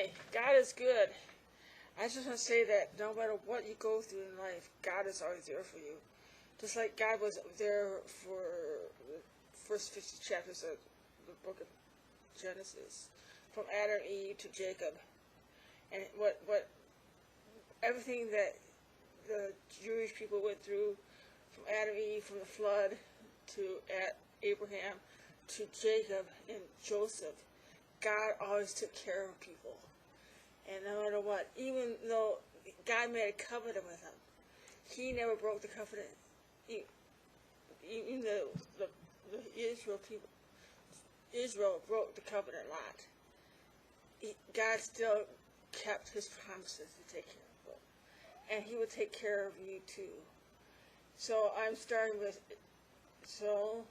Hi, God is good. I just want to say that no matter what you go through in life, God is always there for you. Just like God was there for the first 50 chapters of the book of Genesis, from Adam and Eve to Jacob, and what everything that the Jewish people went through, from Adam and Eve, from the flood to Abraham to Jacob and Joseph, God always took care of people. And no matter what, even though God made a covenant with them, He never broke the covenant. Even though the Israel broke the covenant a lot, God still kept His promises to take care of them. And He will take care of you too. So I'm starting with, so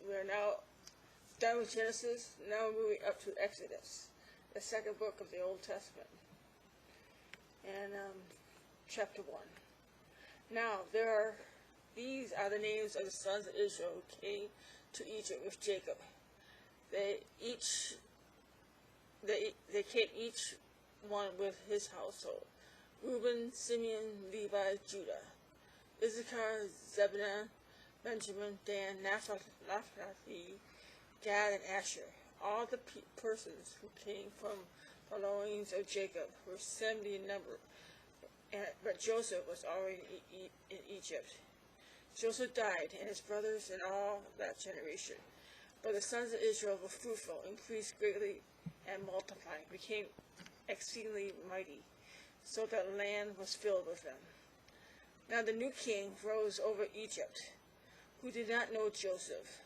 we're now done with Genesis. Now we're moving up to Exodus, the second book of the Old Testament, and chapter 1. Now these are the names of the sons of Israel who came to Egypt with Jacob. They came each one with his household: Reuben, Simeon, Levi, Judah, Issachar, Zebulun, Benjamin, Dan, Naphtali, Gad and Asher. All the persons who came from the loins of Jacob were 70 in number, but Joseph was already in Egypt. Joseph died, and his brothers and all that generation. But the sons of Israel were fruitful, increased greatly, and multiplied, became exceedingly mighty, so that the land was filled with them. Now the new king rose over Egypt, who did not know Joseph.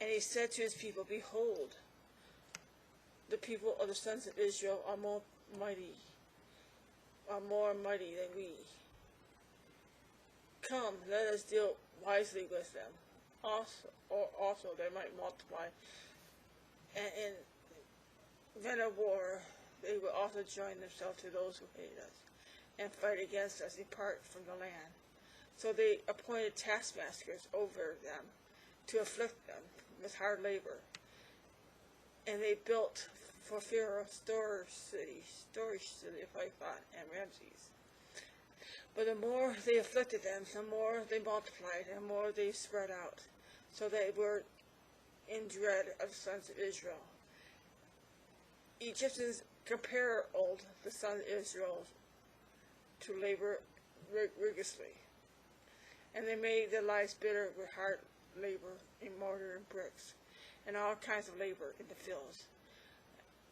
And he said to his people, "Behold, the people of the sons of Israel are more mighty than we. Come, let us deal wisely with them, also they might multiply. And in event of war, they will also join themselves to those who hate us, and fight against us, depart from the land." So they appointed taskmasters over them to afflict them with hard labor. And they built for Pharaoh storage city of Haifa and Ramses. But the more they afflicted them, the more they multiplied, and the more they spread out. So they were in dread of the sons of Israel. Egyptians compelled the sons of Israel to labor rigorously, and they made their lives bitter with hard labor in mortar and bricks, and all kinds of labor in the fields,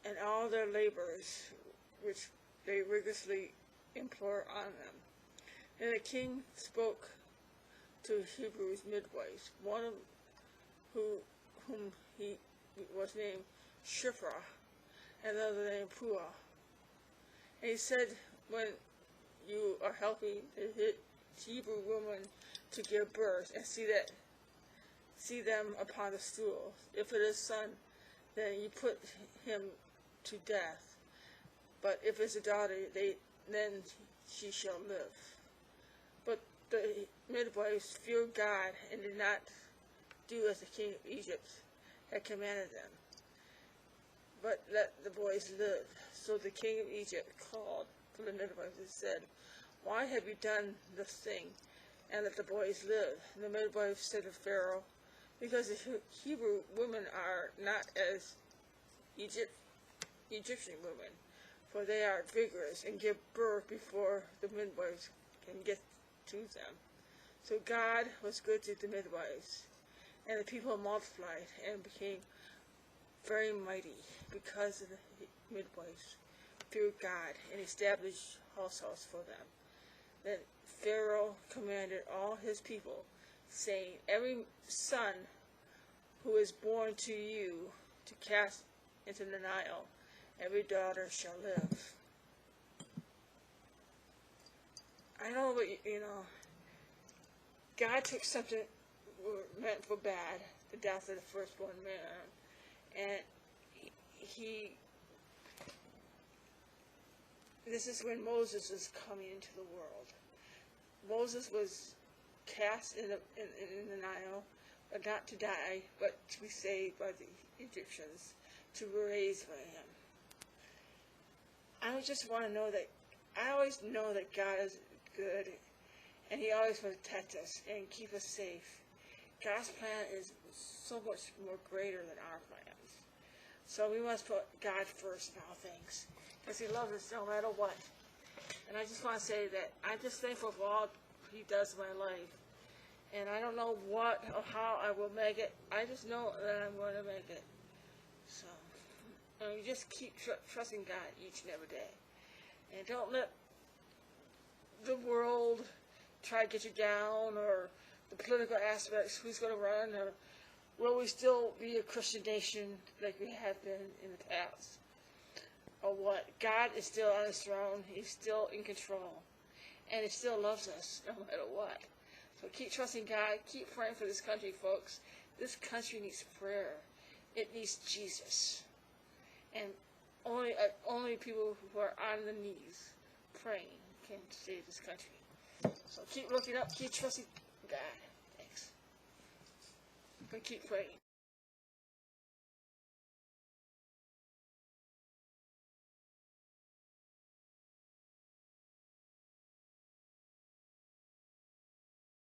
and all their labors which they rigorously implored on them. Then the king spoke to Hebrews midwives, one of whom he was named Shiphrah, and the other named Puah. And he said, "When you are helping the Hebrew woman to give birth, and see them upon the stool, if it is son, then you put him to death. But if it's a daughter, then she shall live." But the midwives feared God and did not do as the king of Egypt had commanded them, but let the boys live. So the king of Egypt called for the midwives and said, "Why have you done this thing, and let the boys live?" And the midwives said to Pharaoh, "Because the Hebrew women are not as Egyptian women, for they are vigorous and give birth before the midwives can get to them." So God was good to the midwives, and the people multiplied and became very mighty, because of the midwives feared God and established households for them. Then Pharaoh commanded all his people, saying, "Every son who is born to you to cast into the Nile, every daughter shall live." I know what God took something meant for bad, the death of the firstborn man, and this is when Moses was coming into the world. Moses was cast in the Nile, but not to die, but to be saved by the Egyptians, to be raised by him. I just want to know that, I always know that God is good, and He always protects us and keep us safe. God's plan is so much more greater than our plans. So we must put God first in all things, because He loves us no matter what. And I just want to say that I'm just thankful for all He does in my life. And I don't know what or how I will make it. I just know that I'm going to make it. So, and you just keep trusting God each and every day. And don't let the world try to get you down, or the political aspects, who's going to run, or will we still be a Christian nation like we have been in the past? Or what? God is still on His throne. He's still in control. And He still loves us no matter what. So keep trusting God. Keep praying for this country, folks. This country needs prayer. It needs Jesus. And only people who are on the knees praying can save this country. So keep looking up. Keep trusting God. Thanks. But keep praying.